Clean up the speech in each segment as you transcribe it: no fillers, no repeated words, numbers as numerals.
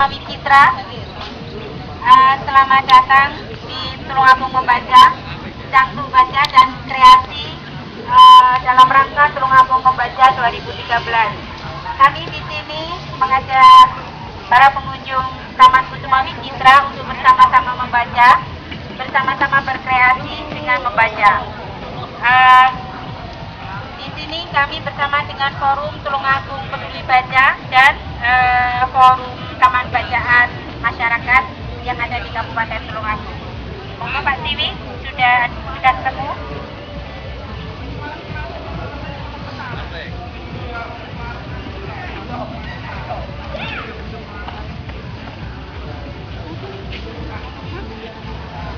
Kami Citra, selamat datang di Tulungagung Membaca, Jangkung Baca dan Kreasi dalam rangka Tulungagung Membaca 2013. Kami di sini mengajak para pengunjung Taman Kusuma Citra untuk bersama-sama membaca, bersama-sama berkreasi dengan membaca. Di sini kami bersama dengan Forum Tulungagung Peduli Baca dan Forum Taman Bacaan Masyarakat yang ada di Kabupaten Tulungagung. Monggo Pak Siwi, sudah ketemu?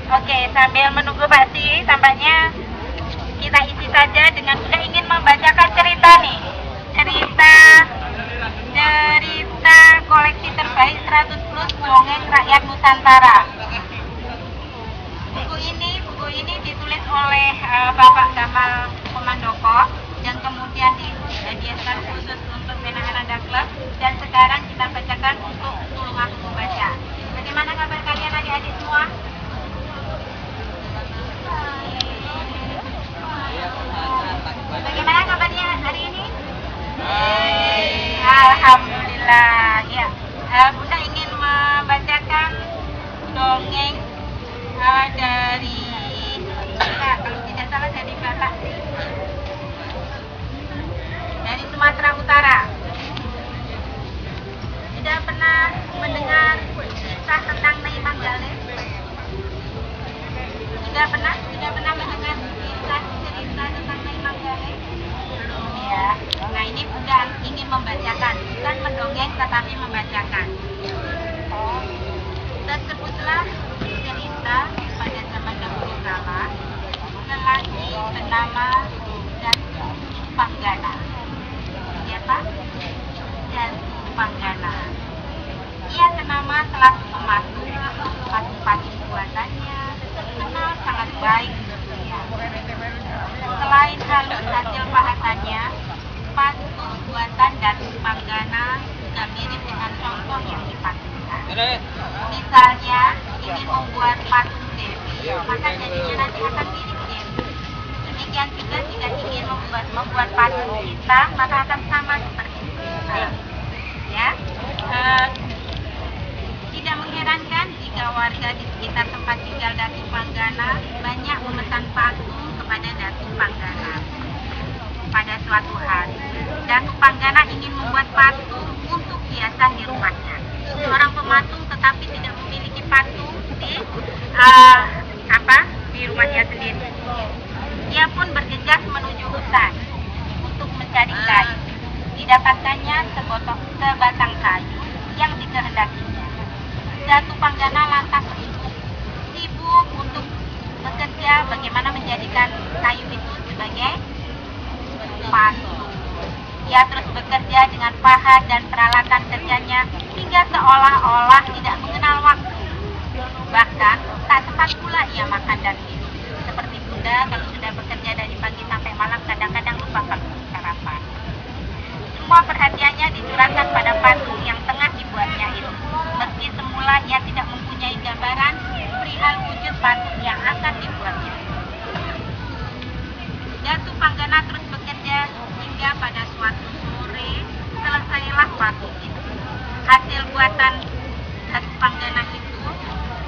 Oke, sambil menunggu Pak Siwi, tampaknya kita isi saja dengan sudah ingin membacakan cerita nih. Cerita koleksi terbaik 100 plus dongeng rakyat Nusantara. Buku ini ditulis oleh Bapak Gamal Komandoko dan kemudian dihadiahkan khusus untuk anak-anak Daklek, dan sekarang kita bacakan untuk Tulungagung Membaca. Bagaimana kabar kalian adik-adik semua? Bagaimana kabarnya hari ini? Alhamdulillah. Ya, Bunda ingin membacakan dongeng dari kalau tidak salah dari Batak dari Sumatera Utara. Sudah pernah mendengar kisah tentang Nyai Manggale? Sudah pernah mendengar cerita tentang Nyai Manggale? Belum ya. Nah, ini Bunda ingin membacakan, bukan mendongeng tetapi membacakan. Tersebutlah cerita pada zaman dahulu kala, lelaki bernama Datu Panggana. Siapa? Datu Panggana. Ia ternama selaku pematung. Patung-patung buatannya terkenal sangat baik. Selain halus hasil pahatannya, patung buatan Datu Panggana juga mirip dengan contoh yang dipatungkan. Misalnya, ingin membuat patung Dewi, maka jadinya nanti akan mirip Dewi. Demikian juga jika ingin membuat patung kita, maka akan sama seperti kita. Ya, tidak mengherankan jika warga di sekitar tempat tinggal Datu Panggana banyak memesan patung kepada Datu Panggana. Pada suatu hari, Datu Panggana ingin membuat patung untuk hiasan di rumahnya. Seorang pematung tetapi tidak memiliki patung di rumahnya sendiri. Ia pun bergegas menuju hutan untuk mencari kayu. Didapatkannya sebatang kayu yang dikehendakinya. Datu Panggana lantas sibuk untuk bekerja bagaimana menjadikan kayu itu sebagai patung. Ia terus bekerja dengan pahat dan peralatan kerjanya hingga seolah-olah tidak mengenal waktu. Bahkan tak sempat pula ia makan dan minum. Seperti Bunda kalau sudah bekerja dari pagi sampai malam kadang-kadang lupa kalau sarapan. Semua perhatiannya dicurahkan pada patung yang tengah dibuatnya itu. Meski semula ia tidak mempunyai gambaran perihal wujud patung yang akan dibuatnya. Datu Panggana terus bekerja hingga pada suatu sore selesailah patung itu. Hasil buatan Datu Panggana itu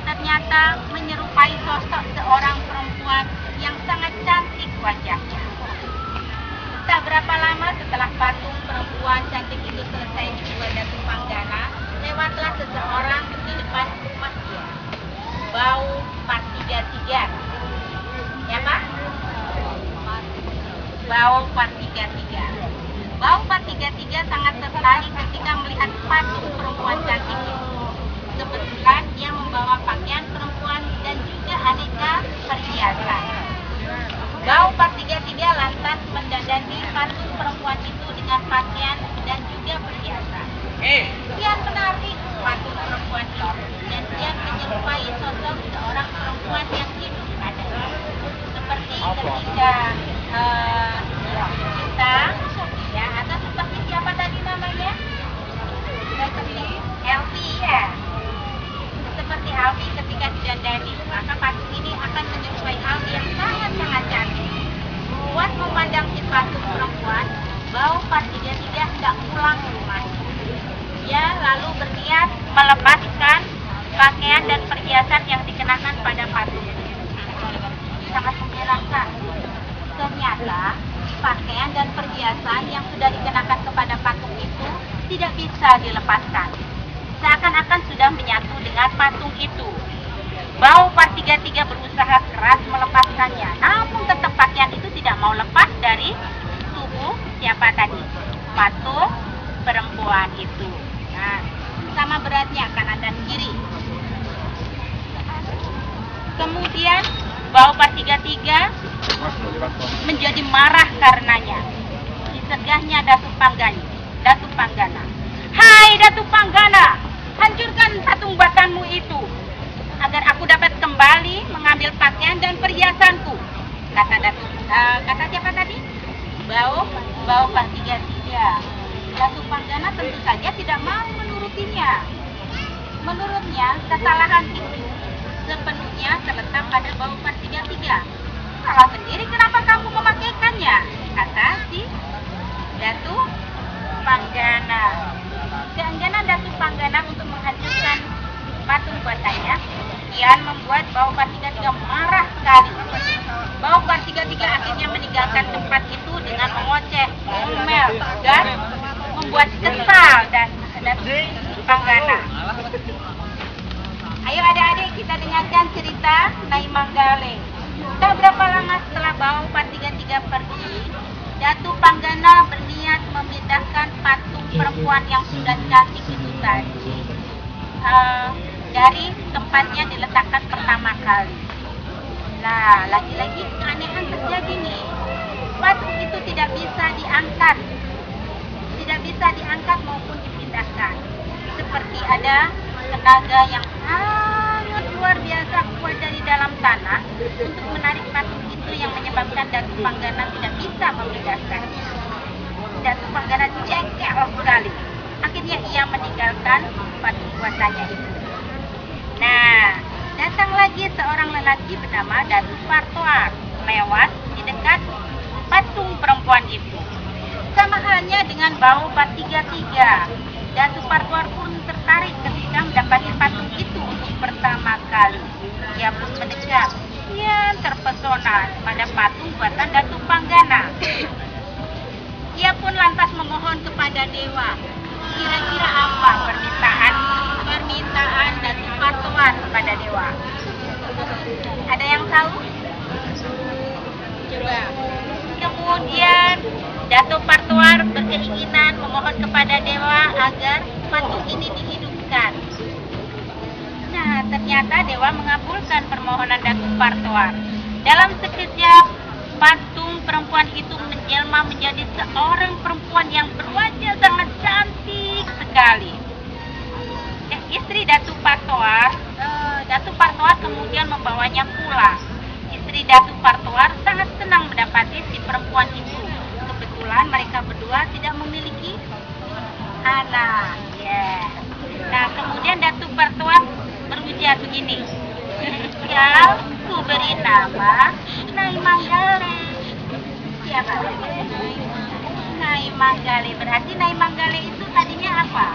ternyata menyerupai sosok seorang perempuan yang sangat cantik wajahnya. Tak berapa lama setelah patung perempuan cantik itu selesai dibuat Datu Panggana, lewatlah seseorang di depan rumah dia. Bau 433. Ya Pak? Bau 433. Bau 433 sangat tertarik ketika melihat patung perempuan cantik itu. Kebetulan ia membawa pakaian perempuan dan juga aneka perhiasan. Bau 433 lantas mendandani patung perempuan itu dengan pakaian hendak pulang ke rumah. Ia lalu berniat melepaskan pakaian dan perhiasan yang dikenakan pada patung. Sangat mengherankan. Ternyata pakaian dan perhiasan yang sudah dikenakan kepada patung itu tidak bisa dilepaskan. Seakan-akan sudah menyatu dengan patung itu. Bau Partiga berusaha keras melepaskannya, namun tetap pakaian itu tidak mau lepas dari tubuh siapa tadi? Patung perempuan itu. Nah, sama beratnya kanan dan kiri. Kemudian Bau Partiga menjadi marah karenanya. Disegahnya Datu Panggana. Hai Datu Panggana, hancurkan patung buatanmu itu, agar aku dapat kembali mengambil pakaian dan perhiasanku. Kata siapa tadi? Bau Partiga. Datu Panggana tentu saja tidak mau menurutinya. Menurutnya, kesalahan itu sepenuhnya terletak pada Bau Partiga. Salah sendiri kenapa kamu memakaikannya? Kata si Datu Panggana. Keengganan Datu Panggana untuk menghancurkan patung buatannya kian membuat Bau Partiga marah sekali. Bau Partiga akhirnya meninggalkan tempat itu dengan mengoceh, ngomel, dan membuat kesal dan Datu Panggana. Ayo adik-adik kita dengarkan cerita Nyai Manggale. Tak berapa lama setelah Bau Partiga pergi, Datu Panggana berniat memindahkan patung perempuan yang sudah cantik itu tadi dari tempatnya diletakkan pertama kali. Nah, lagi-lagi keanehan terjadi nih. Patung itu tidak bisa diangkat maupun dipindahkan. Seperti ada tenaga yang sangat luar biasa kuat dari dalam tanah untuk menarik patung itu yang menyebabkan Datu Panggana tidak bisa memindahkan. Datu Panggana jengkel sekali. Akhirnya ia meninggalkan patung buatannya itu. Nah, datang lagi seorang lelaki bernama Datu Partoar lewat di dekat patung perempuan itu. Sama halnya dengan Bau Partiga. Datu Partoar pun tertarik ketika mendapati patung itu untuk pertama kali. Ia pun mendekat, kian terpesona pada patung buatan Datu Panggana. Ia pun lantas memohon kepada dewa. Kira-kira apa permintaan Datu Partoar kepada dewa? Ada yang tahu? Coba. Kemudian Datu Partoar berkeinginan memohon kepada dewa agar patung ini dihidupkan. Nah, ternyata dewa mengabulkan permohonan Datu Partoar. Dalam sekejap, patung perempuan itu menjelma menjadi seorang perempuan yang berwajah sangat cantik sekali. Istri Datu Partoar kemudian membawanya pulang. Istri Datu Partoar sangat senang mendapati si perempuan itu. Kebetulan mereka berdua tidak memiliki anak. Nah, kemudian Datu Partoar berujar begini. Ya, ku beri nama Nyai Manggale. Siapa? Nyai Manggale. Berarti Nyai Manggale itu tadinya apa?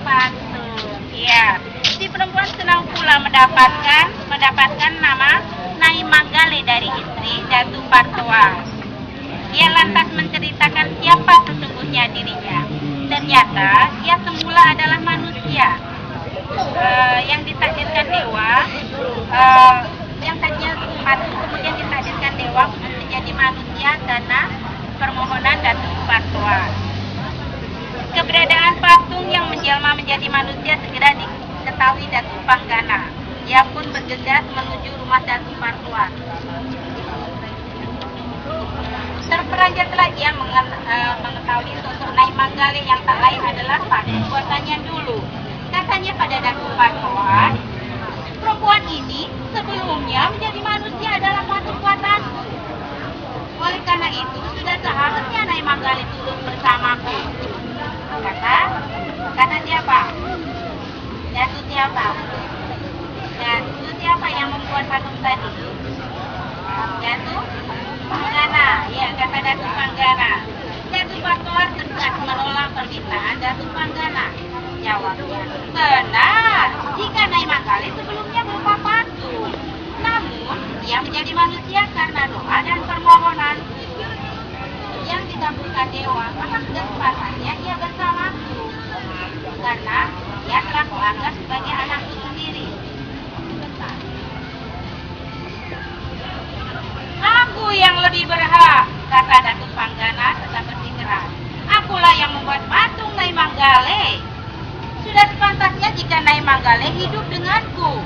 Patung. Ya, si perempuan senang pula mendapatkan nama Nyai Manggale dari istri Datu Partoar. Ia lantas menceritakan siapa sesungguhnya dirinya. Ternyata ia semula adalah manusia yang ditakdirkan dewa, yang tadinya patung kemudian ditakdirkan dewa untuk menjadi manusia karena permohonan Datu Partoar. Keberadaan patung yang menjelma menjadi manusia segera diketahui Datu Panggana. Ia pun bergegas menuju rumah Datu Partoar. Terperanjatlah ia mengetahui sosok Nyai Manggale yang tak lain adalah patung buatannya dulu. Katanya pada Datu Partoar, perempuan ini sebelumnya menjadi manusia adalah patung buatanku. Oleh karena itu, sudah seharusnya Nyai Manggale turut bersamaku. Kata siapa? Datu siapa? Datu siapa yang membuat patung tadi? Datu Panggana. Ya, kata Datu Panggana. Datu Patoar tegas menolak permintaan Datuk Panggana. Jawabnya, benar, jika Nyai Manggale sebelumnya berupa patung. Namun, ia menjadi manusia karena doa dan permohonan yang dikabulkan dewa, maka sudah sepatutnya ia bersamaku. Karena ia telah kuanggap sebagai anakku sendiri. Aku yang lebih berhak, kata Datuk Panggana tetap bersikeras. Akulah yang membuat patung Nyai Manggale. Sudah sepantasnya jika Nyai Manggale hidup denganku.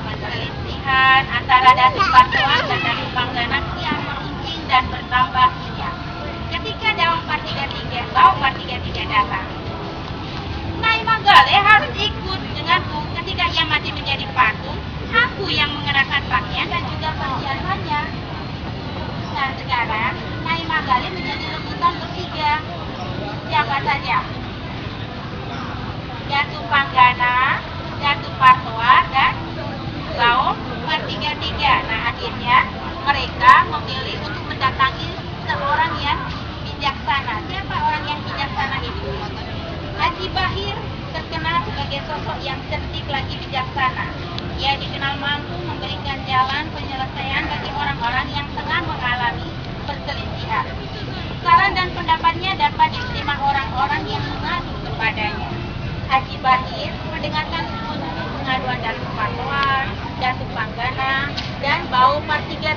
Perselisihan antara Datuk Patoar dan Datuk Panggana kian menguncing dan bertambah kenyang. Ketika Bau Partiga datang, Nyai Manggale harus ikut denganku ketika ia masih menjadi patung. Aku yang mengerahkan pakaian dan juga perhiasannya. Dan sekarang Nyai Manggale menjadi rebutan bertiga. Siapa saja? Datuk Panggana, Datuk Patoar, dan Bau Partiga. Nah, akhirnya mereka memilih untuk mendatangi seorang yang bijaksana. Siapa orang yang bijaksana itu? Haji Bahir terkenal sebagai sosok yang cerdik lagi bijaksana. Ia dikenal mampu memberikan jalan penyelesaian bagi orang-orang yang tengah mengalami perselisihan. Saran dan pendapatnya dapat diterima orang-orang yang mengadu kepadanya. Haji Bahir mendengarkan seluruh pengaduan Datuk Patoar, Datuk Panggana, dan Bau Partiga.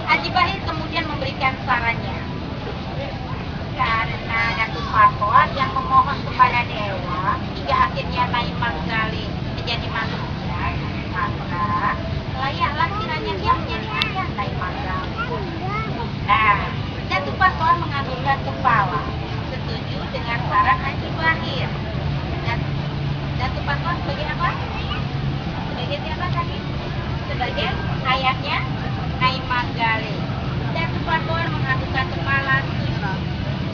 Haji Bahir kemudian memberikan sarannya. Karena Datuk Patoar yang memohon kepada dewa hingga akhirnya Nyai Manggale menjadi manusia, maka layaklah kiranya dia menjadi ayah Nyai Manggale. Nah, Datuk Patoar menganggukkan kepala, setuju dengan saran Haji Bahir. Datuk Patoar sebagai apa? Sebagai siapa tadi? Sebagai ayahnya Nyai Manggale. Datuk Patoar menganggukkan kepala, setuju.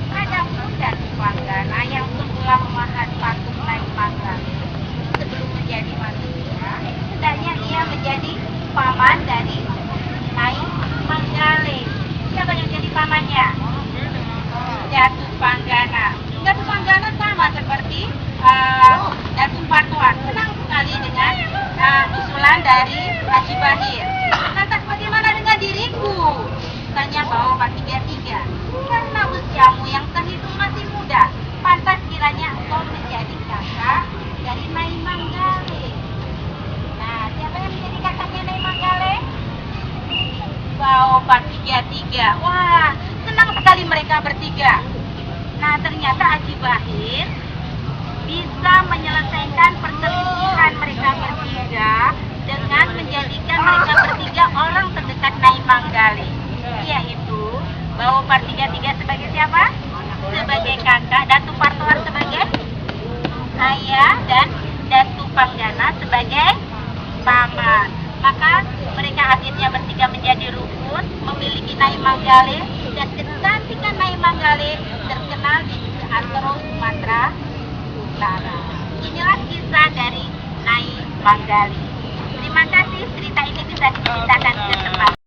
Adapun Datuk Panggana yang semula memahat patung Nyai Manggale sebelum menjadi manusia, hendaknya ia menjadi paman dari Nyai Manggale. Siapa yang jadi pamannya? Datuk Panggana. Datuk Panggana sama seperti Datuk Patoar, senang sekali dengan usulan dari Haji Bahir. Lantas bagaimana dengan diriku? Tanya Bau Partiga. Karena usiamu yang terhitung masih muda, pantas kiranya engkau menjadi kakak dari Nyai Manggale. Nah, siapa yang menjadi kakaknya Nyai Manggale? Bau Partiga. Wah, senang sekali mereka bertiga. Nah, ternyata Haji Bahir bisa menyelesaikan perselisihan mereka bertiga dengan menjadikan mereka bertiga orang terdekat Nyai Manggale, yaitu Bau Partiga sebagai siapa? Sebagai kakak, Datuk Patoar sebagai ayah, dan Datuk Panggana sebagai paman. Maka mereka akhirnya bertiga menjadi rukun, memiliki Nyai Manggale, dan kecantikan Nyai Manggale terkenal di antara Sumatera Utara. Inilah kisah dari Nyai Manggale. Terima kasih, cerita ini bisa diceritakan ke teman.